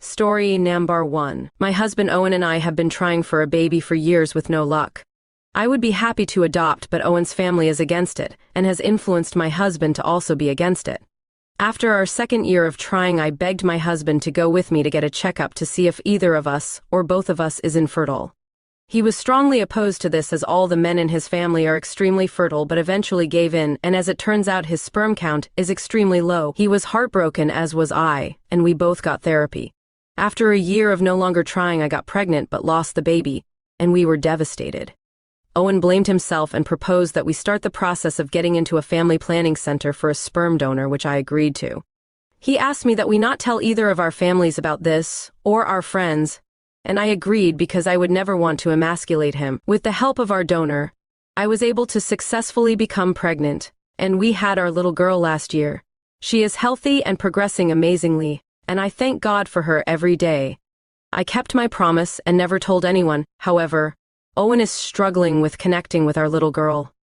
Story number 1. My husband Owen and I have been trying for a baby for years with no luck. I would be happy to adopt, but Owen's family is against it, and has influenced my husband to also be against it. After our second year of trying, I begged my husband to go with me to get a checkup to see if either of us, or both of us, is infertile. He was strongly opposed to this, as all the men in his family are extremely fertile, but eventually gave in, and as it turns out, his sperm count is extremely low. He was heartbroken, as was I, and we both got therapy. After a year of no longer trying, I got pregnant but lost the baby, and we were devastated. Owen blamed himself and proposed that we start the process of getting into a family planning center for a sperm donor, which I agreed to. He asked me that we not tell either of our families about this, or our friends, and I agreed because I would never want to emasculate him. With the help of our donor, I was able to successfully become pregnant, and we had our little girl last year. She is healthy and progressing amazingly, and I thank God for her every day. I kept my promise and never told anyone. However, Owen is struggling with connecting with our little girl.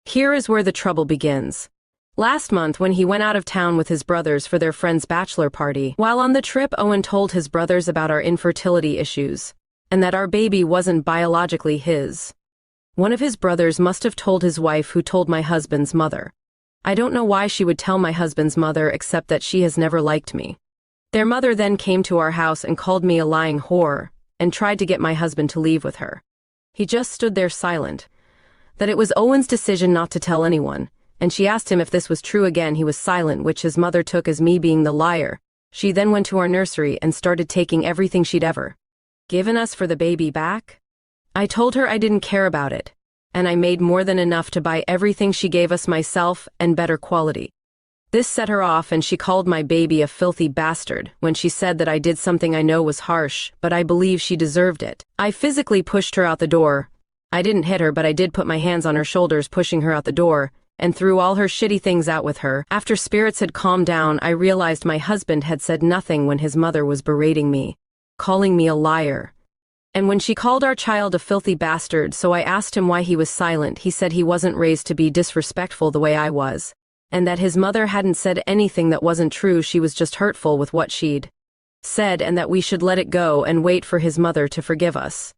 Here is where the trouble begins. Last month, when he went out of town with his brothers for their friend's bachelor party, while on the trip, Owen told his brothers about our infertility issues, and that our baby wasn't biologically his. One of his brothers must have told his wife, who told my husband's mother. I don't know why she would tell my husband's mother, except that she has never liked me. Their mother then came to our house and called me a lying whore, and tried to get my husband to leave with her. He just stood there silent. That it was Owen's decision not to tell anyone, and she asked him if this was true again. He was silent, which his mother took as me being the liar. She then went to our nursery and started taking everything she'd ever given us for the baby back. I told her I didn't care about it, and I made more than enough to buy everything she gave us myself, and better quality. This set her off, and she called my baby a filthy bastard when she said that I did something I know was harsh, but I believe she deserved it. I physically pushed her out the door. I didn't hit her, but I did put my hands on her shoulders, pushing her out the door, and threw all her shitty things out with her. After spirits had calmed down, I realized my husband had said nothing when his mother was berating me, calling me a liar. And when she called our child a filthy bastard, so I asked him why he was silent. He said he wasn't raised to be disrespectful the way I was, and that his mother hadn't said anything that wasn't true. She was just hurtful with what she'd said, and that we should let it go and wait for his mother to forgive us.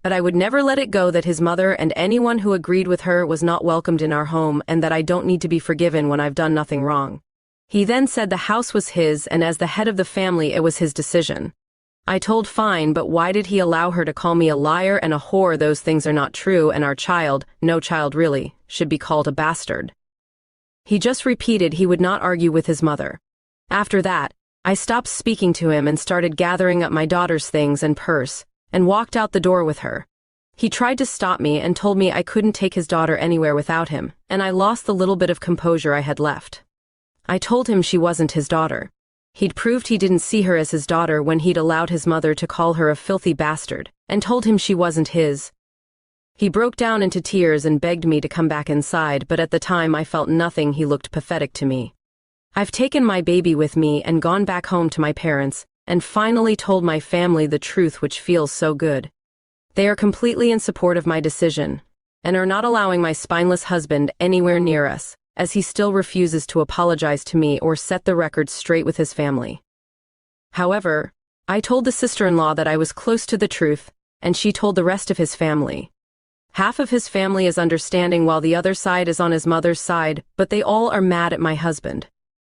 But I would never let it go that his mother and anyone who agreed with her was not welcomed in our home, and that I don't need to be forgiven when I've done nothing wrong. He then said the house was his, and as the head of the family, it was his decision. I told fine, but why did he allow her to call me a liar and a whore? Those things are not true, and our child, no child really, should be called a bastard. He just repeated he would not argue with his mother. After that, I stopped speaking to him and started gathering up my daughter's things and purse, and walked out the door with her. He tried to stop me and told me I couldn't take his daughter anywhere without him, and I lost the little bit of composure I had left. I told him she wasn't his daughter. He'd proved he didn't see her as his daughter when he'd allowed his mother to call her a filthy bastard, and told him she wasn't his. He broke down into tears and begged me to come back inside, but at the time I felt nothing. He looked pathetic to me. I've taken my baby with me and gone back home to my parents, and finally told my family the truth, which feels so good. They are completely in support of my decision, and are not allowing my spineless husband anywhere near us, as he still refuses to apologize to me or set the record straight with his family. However, I told the sister-in-law that I was close to the truth, and she told the rest of his family. Half of his family is understanding while the other side is on his mother's side, but they all are mad at my husband.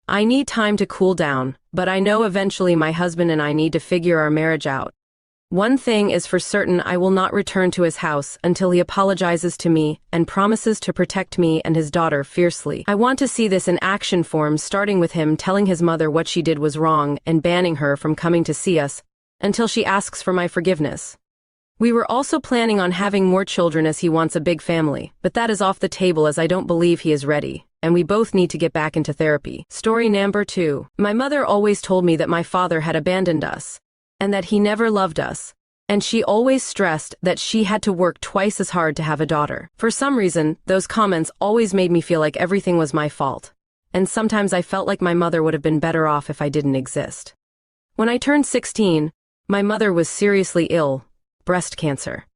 I need time to cool down, but I know eventually my husband and I need to figure our marriage out. One thing is for certain: I will not return to his house until he apologizes to me and promises to protect me and his daughter fiercely. I want to see this in action form, starting with him telling his mother what she did was wrong and banning her from coming to see us until she asks for my forgiveness. We were also planning on having more children, as he wants a big family, but that is off the table as I don't believe he is ready, and we both need to get back into therapy. Story number 2. My mother always told me that my father had abandoned us, and that he never loved us, and she always stressed that she had to work twice as hard to have a daughter. For some reason, those comments always made me feel like everything was my fault, and sometimes I felt like my mother would have been better off if I didn't exist. When I turned 16, my mother was seriously ill. Breast cancer.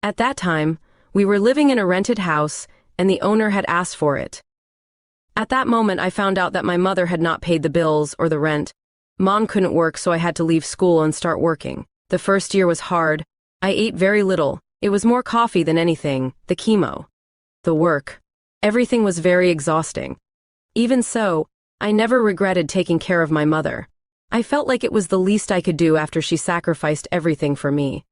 At that time, we were living in a rented house, and the owner had asked for it. At that moment, I found out that my mother had not paid the bills or the rent. Mom couldn't work, so I had to leave school and start working. The first year was hard. I ate very little. It was more coffee than anything, the chemo, the work. Everything was very exhausting. Even so, I never regretted taking care of my mother. I felt like it was the least I could do after she sacrificed everything for me.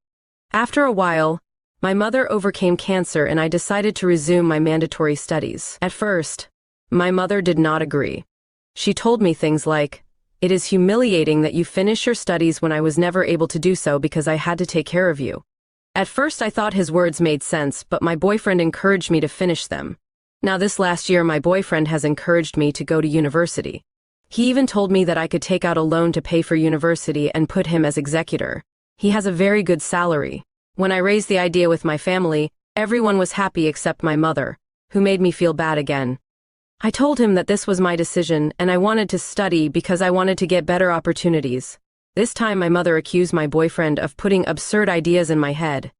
After a while, my mother overcame cancer and I decided to resume my mandatory studies. At first, my mother did not agree. She told me things like, "It is humiliating that you finish your studies when I was never able to do so because I had to take care of you." At first I thought his words made sense, but my boyfriend encouraged me to finish them. Now this last year my boyfriend has encouraged me to go to university. He even told me that I could take out a loan to pay for university and put him as executor. He has a very good salary. When I raised the idea with my family, everyone was happy except my mother, who made me feel bad again. I told him that this was my decision and I wanted to study because I wanted to get better opportunities. This time my mother accused my boyfriend of putting absurd ideas in my head.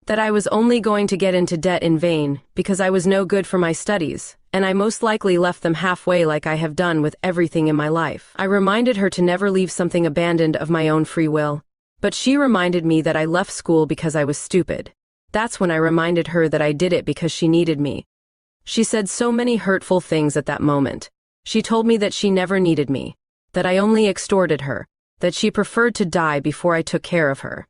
That I was only going to get into debt in vain because I was no good for my studies, and I most likely left them halfway like I have done with everything in my life. I reminded her to never leave something abandoned of my own free will. But she reminded me that I left school because I was stupid. That's when I reminded her that I did it because she needed me. She said so many hurtful things at that moment. She told me that she never needed me, that I only extorted her, that she preferred to die before I took care of her.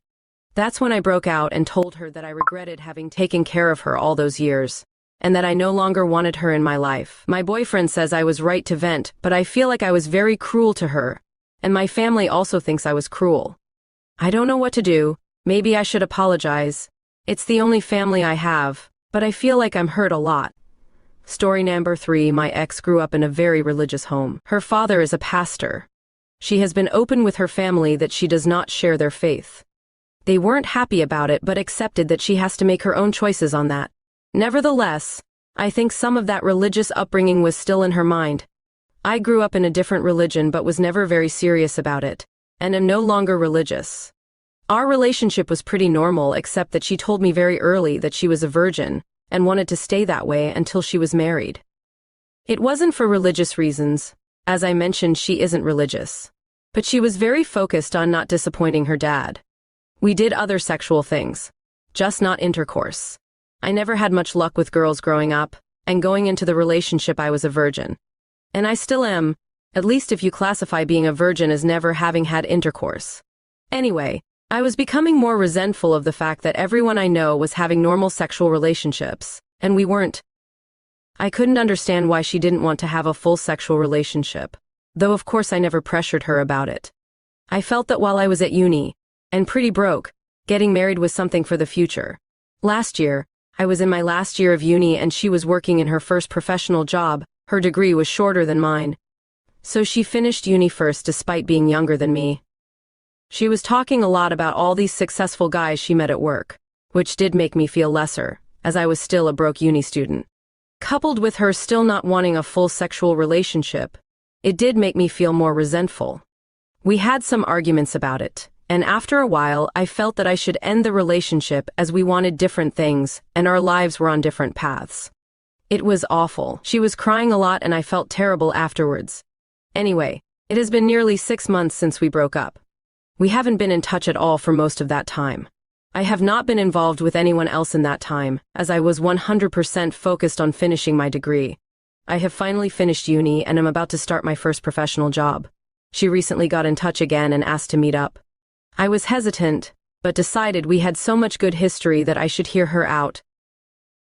That's when I broke out and told her that I regretted having taken care of her all those years, and that I no longer wanted her in my life. My boyfriend says I was right to vent, but I feel like I was very cruel to her, and my family also thinks I was cruel. I don't know what to do. Maybe I should apologize. It's the only family I have, but I feel like I'm hurt a lot. Story number 3. My ex grew up in a very religious home. Her father is a pastor. She has been open with her family that she does not share their faith. They weren't happy about it but accepted that she has to make her own choices on that. Nevertheless, I think some of that religious upbringing was still in her mind. I grew up in a different religion but was never very serious about it, and am no longer religious. Our relationship was pretty normal except that she told me very early that she was a virgin, and wanted to stay that way until she was married. It wasn't for religious reasons. As I mentioned, she isn't religious. But she was very focused on not disappointing her dad. We did other sexual things, just not intercourse. I never had much luck with girls growing up, and going into the relationship I was a virgin. And I still am, at least if you classify being a virgin as never having had intercourse. Anyway, I was becoming more resentful of the fact that everyone I know was having normal sexual relationships, and we weren't. I couldn't understand why she didn't want to have a full sexual relationship, though of course I never pressured her about it. I felt that while I was at uni, and pretty broke, getting married was something for the future. Last year, I was in my last year of uni and she was working in her first professional job. Her degree was shorter than mine. So she finished uni first despite being younger than me. She was talking a lot about all these successful guys she met at work, which did make me feel lesser, as I was still a broke uni student. Coupled with her still not wanting a full sexual relationship, it did make me feel more resentful. We had some arguments about it, and after a while I felt that I should end the relationship as we wanted different things and our lives were on different paths. It was awful. She was crying a lot and I felt terrible afterwards. Anyway, it has been nearly 6 months since we broke up. We haven't been in touch at all for most of that time. I have not been involved with anyone else in that time, as I was 100% focused on finishing my degree. I have finally finished uni and am about to start my first professional job. She recently got in touch again and asked to meet up. I was hesitant, but decided we had so much good history that I should hear her out.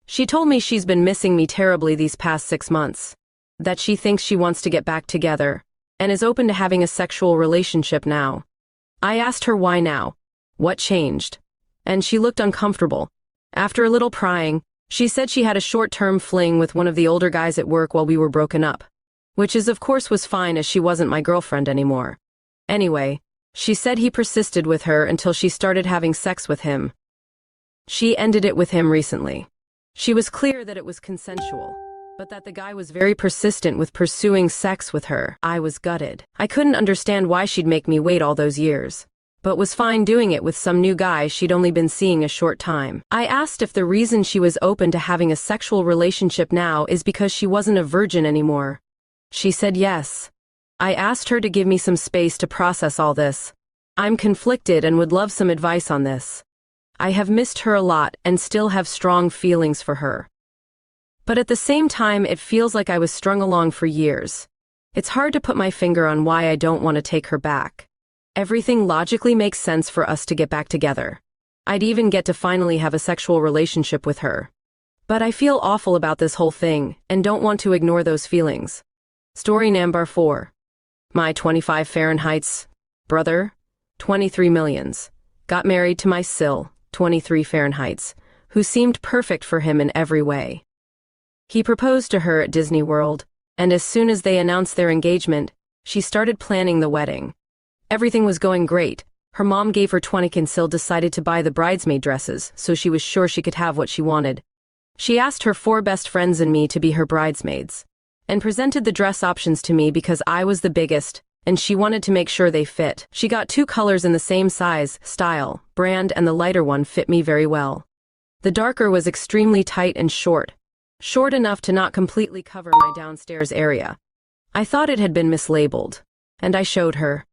She told me she's been missing me terribly these past 6 months, that she thinks she wants to get back together, and is open to having a sexual relationship now. I asked her why now, what changed, and she looked uncomfortable. After a little prying, she said she had a short-term fling with one of the older guys at work while we were broken up, which is of course was fine as she wasn't my girlfriend anymore. Anyway, she said he persisted with her until she started having sex with him. She ended it with him recently. She was clear that it was consensual, but that the guy was very persistent with pursuing sex with her. I was gutted. I couldn't understand why she'd make me wait all those years, but was fine doing it with some new guy she'd only been seeing a short time. I asked if the reason she was open to having a sexual relationship now is because she wasn't a virgin anymore. She said yes. I asked her to give me some space to process all this. I'm conflicted and would love some advice on this. I have missed her a lot and still have strong feelings for her. But at the same time, it feels like I was strung along for years. It's hard to put my finger on why I don't want to take her back. Everything logically makes sense for us to get back together. I'd even get to finally have a sexual relationship with her. But I feel awful about this whole thing and don't want to ignore those feelings. Story number 4. My 25 Fahrenheit's brother, 23 millions, got married to my Sil, 23 Fahrenheit's, who seemed perfect for him in every way. He proposed to her at Disney World, and as soon as they announced their engagement, she started planning the wedding. Everything was going great. Her mom gave her 20 and Sil decided to buy the bridesmaid dresses so she was sure she could have what she wanted. She asked her 4 best friends and me to be her bridesmaids, and presented the dress options to me because I was the biggest, and she wanted to make sure they fit. She got 2 colors in the same size, style, brand, and the lighter one fit me very well. The darker was extremely tight and short enough to not completely cover my downstairs area. I thought it had been mislabeled, and I showed her.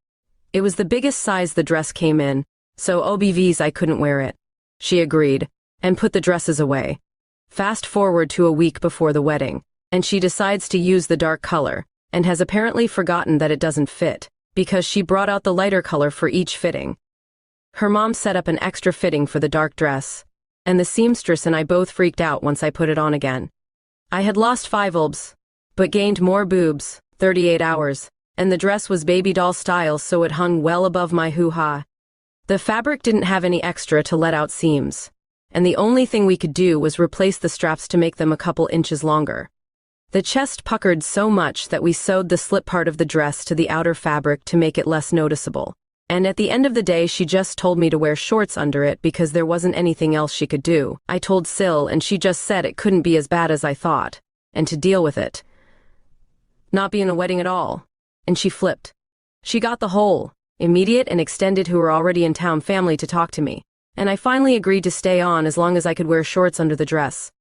It was the biggest size the dress came in, so OBVs I couldn't wear it. She agreed, and put the dresses away. Fast forward to a week before the wedding, and she decides to use the dark color, and has apparently forgotten that it doesn't fit, because she brought out the lighter color for each fitting. Her mom set up an extra fitting for the dark dress, and the seamstress and I both freaked out once I put it on again. I had lost 5 obs, but gained more boobs, 38 hours, and the dress was baby doll style so it hung well above my hoo-ha. The fabric didn't have any extra to let out seams, and the only thing we could do was replace the straps to make them a couple inches longer. The chest puckered so much that we sewed the slip part of the dress to the outer fabric to make it less noticeable. And at the end of the day she just told me to wear shorts under it because there wasn't anything else she could do. I told Sil and she just said it couldn't be as bad as I thought, and to deal with it. Not be in a wedding at all. And she flipped. She got the whole, immediate and extended who were already in town family to talk to me, and I finally agreed to stay on as long as I could wear shorts under the dress.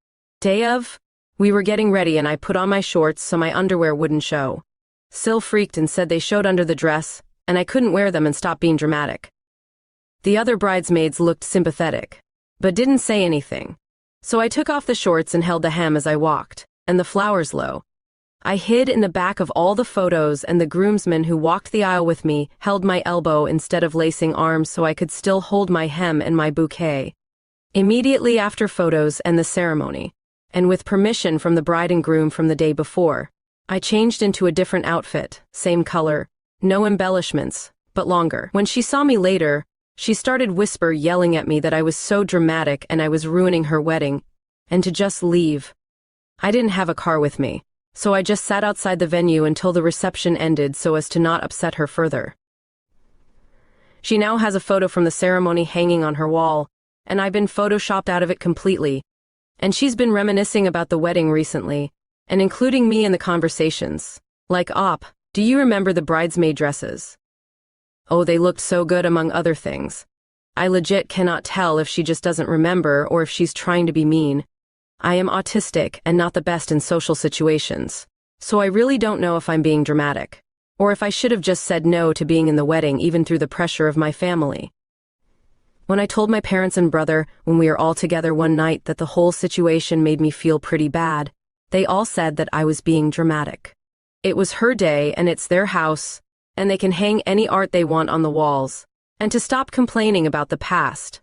Day of, we were getting ready and I put on my shorts so my underwear wouldn't show. Sil freaked and said they showed under the dress, and I couldn't wear them and stop being dramatic. The other bridesmaids looked sympathetic, but didn't say anything. So I took off the shorts and held the hem as I walked, and the flowers low. I hid in the back of all the photos and the groomsmen who walked the aisle with me held my elbow instead of lacing arms so I could still hold my hem and my bouquet. Immediately after photos and the ceremony, and with permission from the bride and groom from the day before, I changed into a different outfit, same color, no embellishments, but longer. When she saw me later, she started yelling at me that I was so dramatic and I was ruining her wedding, and to just leave. I didn't have a car with me, so I just sat outside the venue until the reception ended so as to not upset her further. She now has a photo from the ceremony hanging on her wall, and I've been photoshopped out of it completely, and she's been reminiscing about the wedding recently, and including me in the conversations. Like, do you remember the bridesmaid dresses? Oh, they looked so good among other things. I legit cannot tell if she just doesn't remember or if she's trying to be mean. I am autistic and not the best in social situations, so I really don't know if I'm being dramatic, or if I should have just said no to being in the wedding even through the pressure of my family. When I told my parents and brother when we were all together one night that the whole situation made me feel pretty bad, they all said that I was being dramatic. It was her day and it's their house, and they can hang any art they want on the walls, and to stop complaining about the past.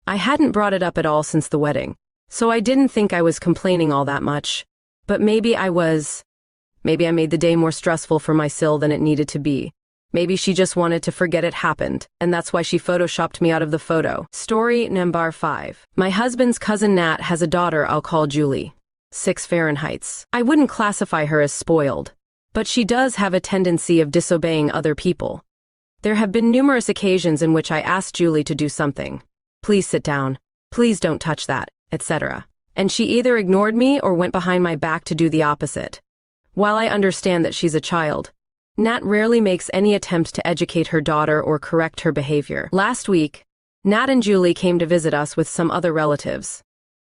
I hadn't brought it up at all since the wedding, so I didn't think I was complaining all that much, but maybe I was. Maybe I made the day more stressful for my Sil than it needed to be. Maybe she just wanted to forget it happened, and that's why she photoshopped me out of the photo. Story number 5. My husband's cousin Nat has a daughter I'll call Julie. 6 Fahrenheit's. I wouldn't classify her as spoiled, but she does have a tendency of disobeying other people. There have been numerous occasions in which I asked Julie to do something. Please sit down. Please don't touch that, etc. And she either ignored me or went behind my back to do the opposite. While I understand that she's a child, Nat rarely makes any attempt to educate her daughter or correct her behavior. Last week, Nat and Julie came to visit us with some other relatives.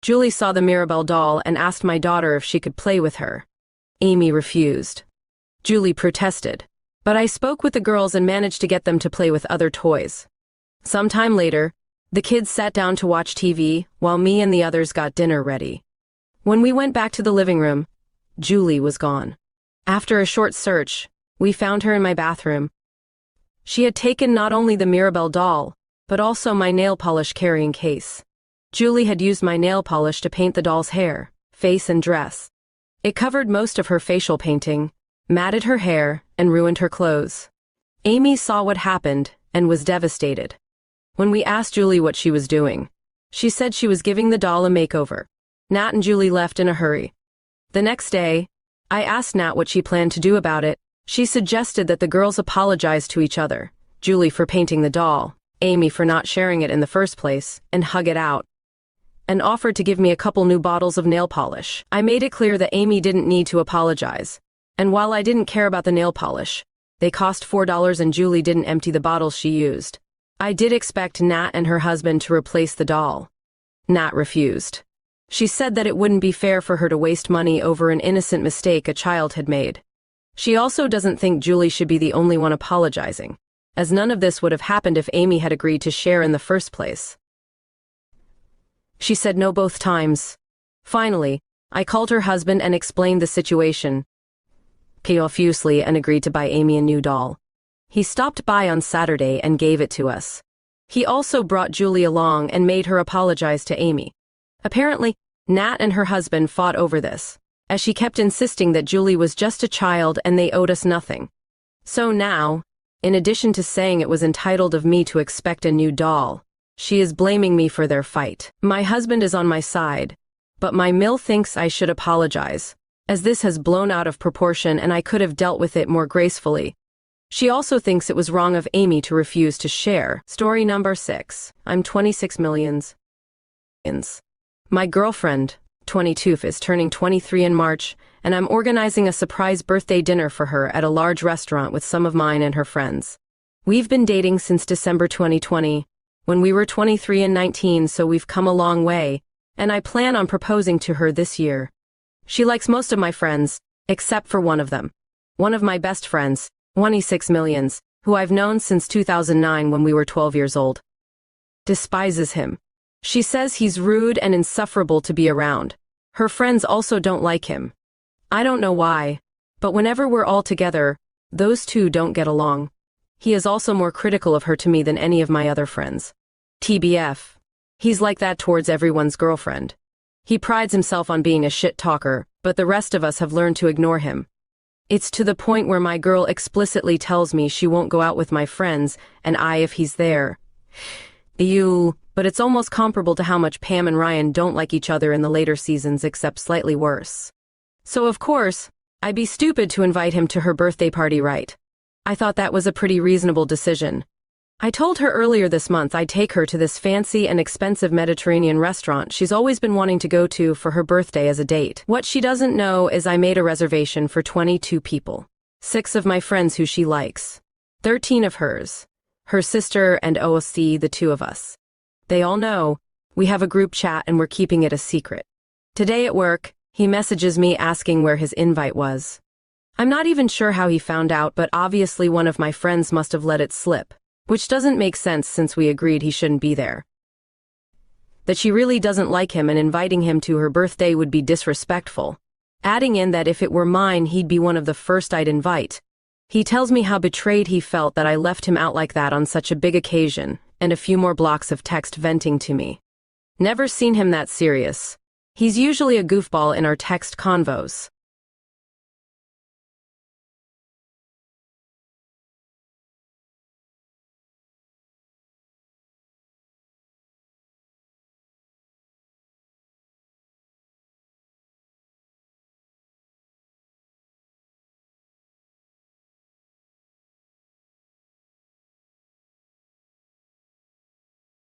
Julie saw the Mirabelle doll and asked my daughter if she could play with her. Amy refused. Julie protested, But I spoke with the girls and managed to get them to play with other toys. Sometime later, the kids sat down to watch TV while me and the others got dinner ready. When we went back to the living room, Julie was gone. After a short search, we found her in my bathroom. She had taken not only the Mirabelle doll, but also my nail polish carrying case. Julie had used my nail polish to paint the doll's hair, face and dress. It covered most of her facial painting, matted her hair, and ruined her clothes. Amy saw what happened and was devastated. When we asked Julie what she was doing, she said she was giving the doll a makeover. Nat and Julie left in a hurry. The next day, I asked Nat what she planned to do about it. She suggested that the girls apologize to each other, Julie for painting the doll, Amy for not sharing it in the first place, and hug it out, and offered to give me a couple new bottles of nail polish. I made it clear that Amy didn't need to apologize, and while I didn't care about the nail polish, they cost $4 and Julie didn't empty the bottles she used. I did expect Nat and her husband to replace the doll. Nat refused. She said that it wouldn't be fair for her to waste money over an innocent mistake a child had made. She also doesn't think Julie should be the only one apologizing, as none of this would have happened if Amy had agreed to share in the first place. She said no both times. Finally, I called her husband and explained the situation. Profusely and agreed to buy Amy a new doll. He stopped by on Saturday and gave it to us. He also brought Julie along and made her apologize to Amy. Apparently, Nat and her husband fought over this, as she kept insisting that Julie was just a child and they owed us nothing. So now, in addition to saying it was entitled of me to expect a new doll, she is blaming me for their fight. My husband is on my side, but my mill thinks I should apologize, as this has blown out of proportion and I could have dealt with it more gracefully. She also thinks it was wrong of Amy to refuse to share. Story number 6. I'm 26 millions. My girlfriend, 22, is turning 23 in March, and I'm organizing a surprise birthday dinner for her at a large restaurant with some of mine and her friends. We've been dating since December 2020, when we were 23 and 19, so we've come a long way, and I plan on proposing to her this year. She likes most of my friends, except for one of them. One of my best friends, 26 millions, who I've known since 2009 when we were 12 years old. Despises him. She says he's rude and insufferable to be around. Her friends also don't like him. I don't know why, but whenever we're all together, those two don't get along. He is also more critical of her to me than any of my other friends. TBF. He's like that towards everyone's girlfriend. He prides himself on being a shit talker, but the rest of us have learned to ignore him. It's to the point where my girl explicitly tells me she won't go out with my friends, and I if he's there. Ew, but it's almost comparable to how much Pam and Ryan don't like each other in the later seasons, except slightly worse. So of course, I'd be stupid to invite him to her birthday party, right? I thought that was a pretty reasonable decision. I told her earlier this month I'd take her to this fancy and expensive Mediterranean restaurant she's always been wanting to go to for her birthday as a date. What she doesn't know is I made a reservation for 22 people. 6 of my friends who she likes. 13 of hers. Her sister and OC, the 2 of us. They all know. We have a group chat and we're keeping it a secret. Today at work, he messages me asking where his invite was. I'm not even sure how he found out, but obviously one of my friends must have let it slip, which doesn't make sense since we agreed he shouldn't be there. That she really doesn't like him and inviting him to her birthday would be disrespectful. Adding in that if it were mine he'd be one of the first I'd invite. He tells me how betrayed he felt that I left him out like that on such a big occasion, and a few more blocks of text venting to me. Never seen him that serious. He's usually a goofball in our text convos.